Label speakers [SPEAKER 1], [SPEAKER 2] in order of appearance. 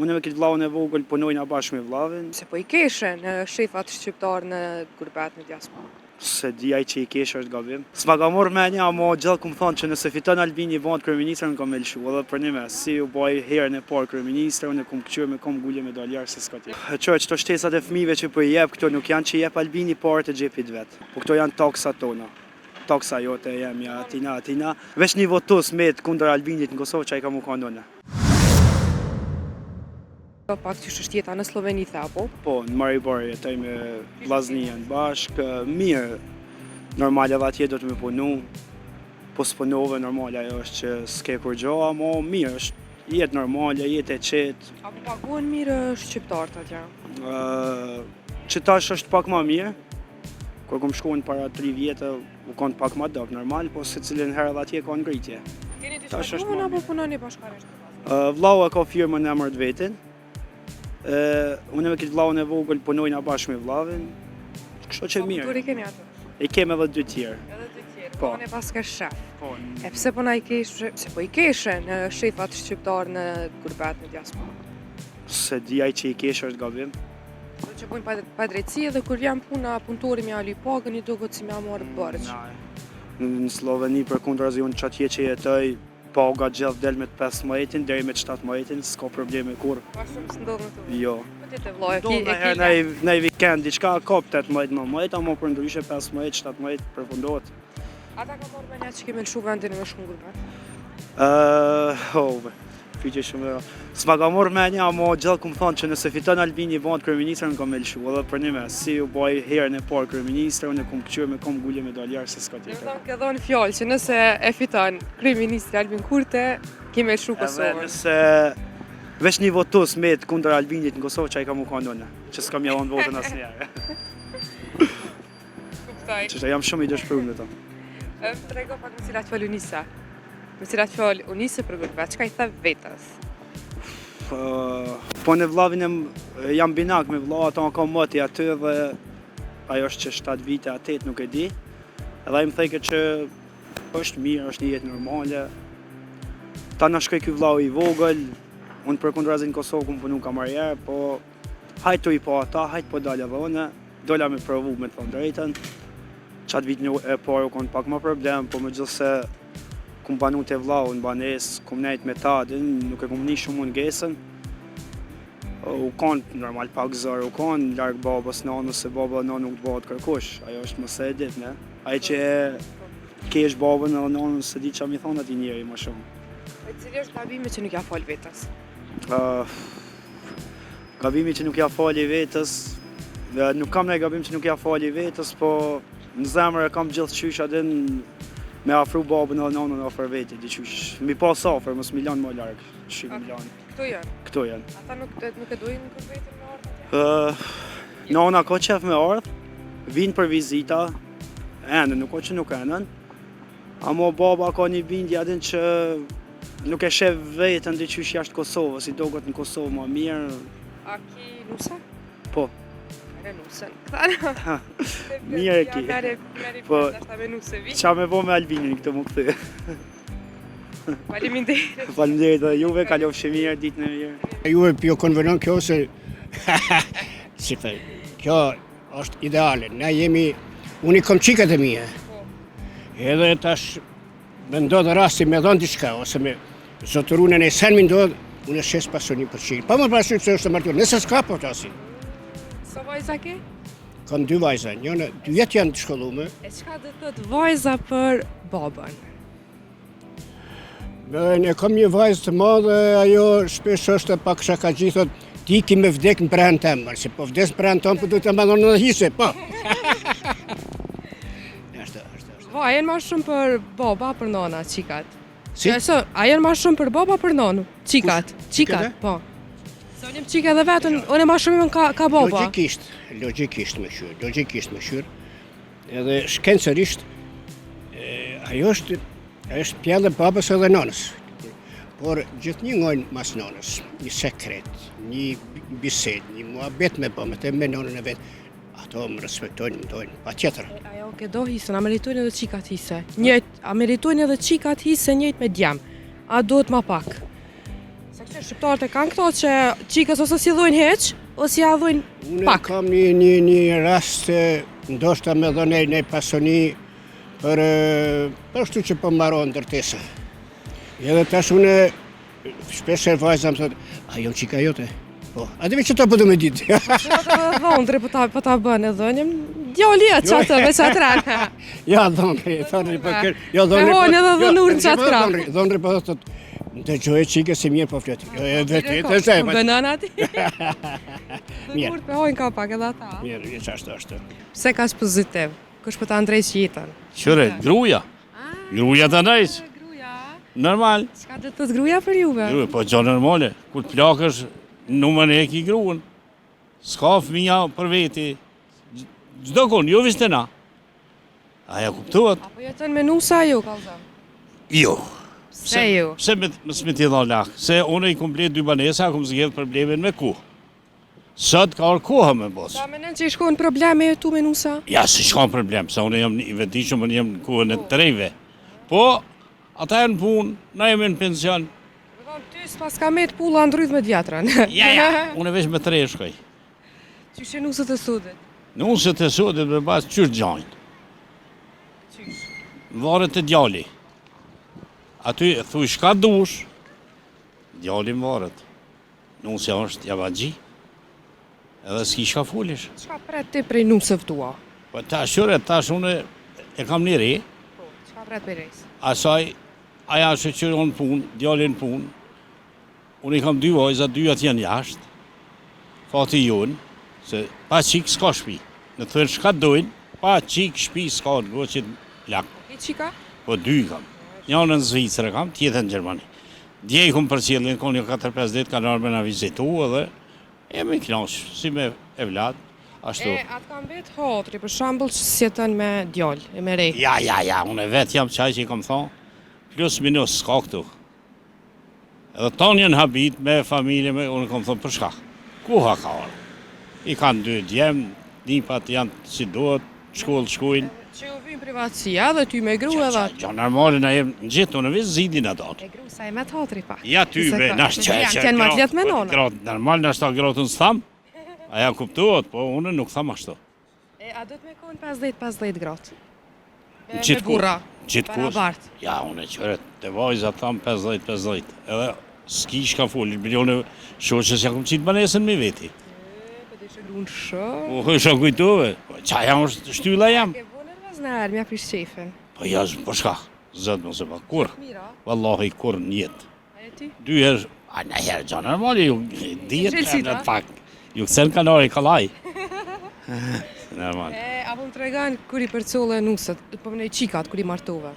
[SPEAKER 1] Unë me këtë vllahun e vogël punojna bashkë me vllavin.
[SPEAKER 2] Se po I keshe në shefat shqiptar në gurbet në diaspora.
[SPEAKER 1] Se di ai që I kesh është gabim. S'ma ka marrë mendja, ama gjallë kum thonë që nëse fiton Albini vend kryeministër në kam me lëshu. Edhe për një mes, si u baj herën e parë kryeministër, unë kum kqyr me kom gulje medaljar se s'ka tjetër. Çto shtesat e fëmijëve që po I jep këto nuk janë që jep Albini parë të xhepit vet. Po këto janë taksat tona. Taksa jote jemi atina. Veç një votus met kundër Albinit në Kosovë që ai ka mu kandone.
[SPEAKER 2] Pak që është jeta në Sloveni the apo?
[SPEAKER 1] Po, në Maribor jetoj me vllaznijen bashkë, mirë. Normal edhe atje do të me punu. Po s'punove normal ajo është që s'ke kur gjo, ama mirë është jetë normale, jetë e qetë.
[SPEAKER 2] Apo paguhen mirë shqiptarët atje?
[SPEAKER 1] Që tash është pak ma mirë. Kur kom shkuar para 3 vjetë u kanë pak ma dop normal, po secilin herë edhe atje ka ngritje.
[SPEAKER 2] Keni diçka punë apo punoni bashkërisht?
[SPEAKER 1] Vllau ka firmën e emër të vetin. Unë me këtë vllahun e vogël punojna bashkë me vllavin. Kështu që mirë.
[SPEAKER 2] Kulturë keni atë?
[SPEAKER 1] E kem edhe 2 tjerë.
[SPEAKER 2] Edhe 2 tjerë.
[SPEAKER 1] Po.
[SPEAKER 2] Unë pas ka shef.
[SPEAKER 1] Po.
[SPEAKER 2] E pse po na I keshe, se po I keshe në shefat shqiptar në gurbet në diaspora.
[SPEAKER 1] Se di ai që I kesh është gabim.
[SPEAKER 2] Do që bojnë pa drejtësi edhe kur vjen puna punëtori mja li pagën I duket si mja marrë bërç.
[SPEAKER 1] Në Sloveni përkundrazi unë çatje që jetoj paga gjithë del me 15 deri me 17, s'ka probleme kur.
[SPEAKER 2] Pa shumë s'ndodh në të.
[SPEAKER 1] Jo.
[SPEAKER 2] Po ti te vllai
[SPEAKER 1] Në weekend diçka kap 18, ama për ndryshe 15, 17 përfundohet.
[SPEAKER 2] Ata ka marrë mendja që kemi lëshu vendin me shumë gurbet.
[SPEAKER 1] Pyetje shumë. S'ma ka marrë mendja, ama gjallë kum thonë që nëse fiton Albini vend kryeministër në kam me lëshu. Edhe për një mes, si u baj herën e parë kryeministër, unë kum kqyr me kom gulje medaljar se s'ka tjetër.
[SPEAKER 2] Domethënë ke dhënë fjalë që nëse e fiton kryeministri Albin Kurti, kemi lëshu Kosovën.
[SPEAKER 1] Nëse veç një votus met kundër Albinit në Kosovë që ai ka mu kandone, që s'kam javon votën asnjëherë.
[SPEAKER 2] Kuptoj.
[SPEAKER 1] Që jam shumë I dëshpëruar me to.
[SPEAKER 2] Trego pak me cilat fjalë Unisa. Me cilat fjalë Unise për gurbet, çka I the vetës?
[SPEAKER 1] Po në vllavin jam binak me vlla, ata ka moti aty dhe ajo është që 7 vite, 8 nuk e di. Edhe ai më thej që është mirë, është një jetë normale. Ta na shkoj ky vllau I vogël, unë përkundrazi në Kosovë kum punu kamarjer, po hajtu I po ata, hajt po dalja dhe unë, dola me provu me të thonë drejtën. Qatë vitin e parë u konë pak më problem, po megjithse kum banu te vllau në banesë, kum nejt me ta, nuk e kum një shumë mungesën. U konë normal pak zërë, u konë larg babës nanës, se baba dhe nanë nuk të bëhet kërkush. Ajo është më se e dit, ne? Ai që kesh babën dhe nanën se di që mi thonë ati njeri më shumë.
[SPEAKER 2] E cili është gabimi që nuk ja fal vetës?
[SPEAKER 1] Gabimi që nuk ja fali vetës, nuk kam ne gabim që nuk ja fali vetës, po në zemër e kam gjithë qysh adin me afru babën dhe nanën afër veti, diqysh. Mi pas afër, mos milion më larg, 100 milion.
[SPEAKER 2] Këto janë?
[SPEAKER 1] Këto janë.
[SPEAKER 2] Ata nuk e dojnë kër vetën me ardhë?
[SPEAKER 1] Nana ka qef me ardhë, vinë për vizita, nuk ka që nuk enën, ama baba ka një bindje adin që nuk e shef vetën diqysh jashtë Kosovës, I dogot në Kosovë më mirë.
[SPEAKER 2] A ki nusa?
[SPEAKER 1] Po.
[SPEAKER 2] Nusën.
[SPEAKER 1] Mirë e ki. Po, qa me bo me Albinin këtë më këthy.
[SPEAKER 2] Faleminderit.
[SPEAKER 1] Faleminderit dhe juve, kalofshi mirë, ditë në mirë.
[SPEAKER 3] Juve pjo konvenon kjo se, si thej, kjo është ideale. Ne jemi, unë I kom qikat e mija. Edhe tash me ndodhë rasti me dhonë diçka, ose me zotërunën e sen me ndodhë, unë e shes pasonin për qikë. Pa më parasysh se është të martur, nëse s'ka po të asi.
[SPEAKER 2] Sa vajza ke?
[SPEAKER 3] Kam 2 vajza, njënë 2 jetë janë të shkollume.
[SPEAKER 2] E çka do të thotë vajza për babën?
[SPEAKER 3] Ne kam një vajzë të madhe, ajo shpesh është pak shakaxhi, thot ti ki me vdek në pranë temë, se po vdes në pranë tonë, po du të mbadon në hise, po.
[SPEAKER 2] A jenë ma shumë për baba, për nona, qikat?
[SPEAKER 3] Si?
[SPEAKER 2] A jenë ma shumë për baba, për nonu, qikat? Qikat, po. Se unë jem qika dhe vetën, unë e ma shumë ka baba.
[SPEAKER 3] Logikisht me shyrë. Edhe shkencërisht, ajo është pjellë babës edhe nonës. Por gjithë një ngojnë mas nonës, një sekret, një bised, një muhabet me bëmët e me nonën e vetë. Ato më respektojnë, më dojnë, pa tjetër.
[SPEAKER 2] Ajo ke do hisën, a meritojnë edhe qikat hise. A meritojnë edhe qikat hise njëjt me djemë. A duhet ma pak? Se Shqiptarët e kanë këto që qikës ose si dhujnë heq, ose ja dhujnë
[SPEAKER 3] Unë
[SPEAKER 2] pak.
[SPEAKER 3] kam një rast, ndoshta me dhënë një pasoni për shtu që po mbaron ndërtesa. Edhe tash unë shpesh vajza më thotë, a jo qika jote? Po, a dhe që ta po du me ditë.
[SPEAKER 2] Dhondre po ta bënë e dhënjëm, djali e qatë me qatë ranë.
[SPEAKER 3] Ja, dhondri po kërë.
[SPEAKER 2] Me hojnë edhe dhënurën qatë kranë.
[SPEAKER 3] Dhondri po thotë, të gjojë qike se mirë po fleti. Vetë, të zhe.
[SPEAKER 2] Bënën ati.
[SPEAKER 3] Mirë.
[SPEAKER 2] Dhënurët me hojnë ka pak edhe ata.
[SPEAKER 3] Mirë, që ashtu.
[SPEAKER 2] Pse ka që pozitiv? Kush po ta ndrejsh jetën?
[SPEAKER 4] Qëre, gruja. Gruja të ndajsh.
[SPEAKER 2] Gruja.
[SPEAKER 4] Normal.
[SPEAKER 2] Qka dhe të gruja për juve?
[SPEAKER 4] Gruja, po gjo normale. Kur të plakësh, numën e ki gruën. Ska fëmija për veti. Gjdo kun, jo vishtë na. Aja kuptuat?
[SPEAKER 2] Apo jetën me nusa ju, kalzëm?
[SPEAKER 4] Jo.
[SPEAKER 2] Se ju?
[SPEAKER 4] Pse me t'i dha lakë? Se une i komplet dy banesa, kom zgjedh problemin me ku. Sot ka orë kohë me bos.
[SPEAKER 2] Ta menen që i shkojnë probleme tu me nusa?
[SPEAKER 4] Ja, si shka problem, sa une jam i vetishëm, unë jam në kohën e trejve. Po, ata e në punë, na jemi në pension.
[SPEAKER 2] Ty s'pas ka me të pulla ndrydh me djatrën.
[SPEAKER 4] Ja, unë veç me tre shkoj.
[SPEAKER 2] Që shë nusët e sudit?
[SPEAKER 4] Nusët e sudit me pas qyrë gjajnë. Varet e djali. Aty thuj shka dush, djali më varet. Nusja është javagji, edhe s'ki shka fulish.
[SPEAKER 2] Qka pret ti prej nusëv tua?
[SPEAKER 4] Po tash unë e kam një re,
[SPEAKER 2] Po, qka pret për rejs?
[SPEAKER 4] asaj, aja shëqyron punë, djali në punë, unë i kam dy vajza, dyat janë jashtë, fati jonë, se pa qik s'ka shpi. Në thërë shka dojnë, pa qik shpi s'ka në goqit lakë.
[SPEAKER 2] I qika?
[SPEAKER 4] Po dy kam. Njënë në Zvicrë kam, tjetën në Gjermani. Dje i kom për cilin, konë një 4-5 ditë kanë arme në vizitu edhe jemi knashë, si me evlat, ashtu.
[SPEAKER 2] Atë kam vetë hotri, për shambull që sjetën me djallë, e me rej.
[SPEAKER 4] Ja, unë vetë jam qaj që i kom thonë, plus minus s'ka këtu. Edhe tonë janë habit me familje, unë kom thonë për shka. Kuha ka orë. I kanë dy djemë, nipat janë si duhet, shkollë shkujnë.
[SPEAKER 2] Që u vinë privatësia dhe ty me gru edhe.
[SPEAKER 4] Gjo normale na jem në gjithë, unë vizë zidin ato.
[SPEAKER 2] E gru sa e me të hotri pak.
[SPEAKER 4] Ja ty be, nash që
[SPEAKER 2] Janë ma të letë me nona.
[SPEAKER 4] Normal, nash ta grotën s'tham, aja kuptuot, po unë nuk tham ashtu.
[SPEAKER 2] A do të me konë 50-50 gratë? Me
[SPEAKER 4] Qitë
[SPEAKER 2] burra,
[SPEAKER 4] Qitë kur?
[SPEAKER 2] barabartë.
[SPEAKER 4] Ja, unë e qëret, të vajza tham 50-50, edhe s'ki shka folin, milione shoqës ja kom qitë banesën me veti.
[SPEAKER 2] Po të ishe gru në shë.
[SPEAKER 4] Po hësha kujtove, qaja është shtylla jam.
[SPEAKER 2] Ke vënë në vaznerë, mja prish qefin.
[SPEAKER 4] Po ja, po shka, zëtë më se pa, kur?
[SPEAKER 2] Mira,
[SPEAKER 4] Wallahi, kur njetë.
[SPEAKER 2] a e ti?
[SPEAKER 4] Dy herë, a në herë gjo normali, ju dhjetë
[SPEAKER 2] Qelësit,
[SPEAKER 4] në
[SPEAKER 2] a?
[SPEAKER 4] pak. Ju kësen kanari kalaj. Normal.
[SPEAKER 2] Apo më të regan kur i përcullë nusët, po më nej qikat kur i martove.